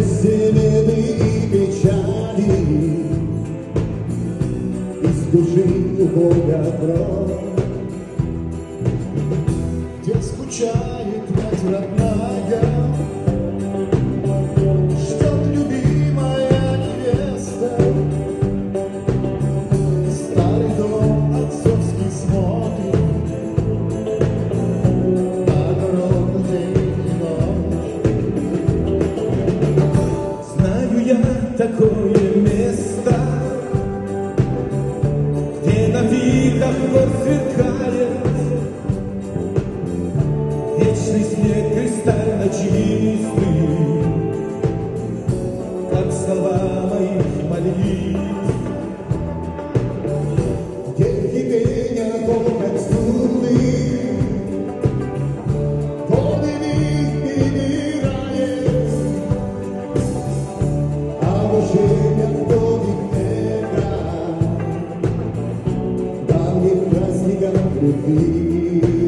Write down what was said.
замены и печали, из души Бога кровь, где скучает мать родная, ждет любимая невеста. Старый дом отцовский смотрит на дорогу день и ночь. Знаю я такое место, где на видах гор сверкает вечный снег кристально чистый, как слова моих молитв, где кипения током струны волны перебирает, а в ушах вдоль эхо давних праздников любви.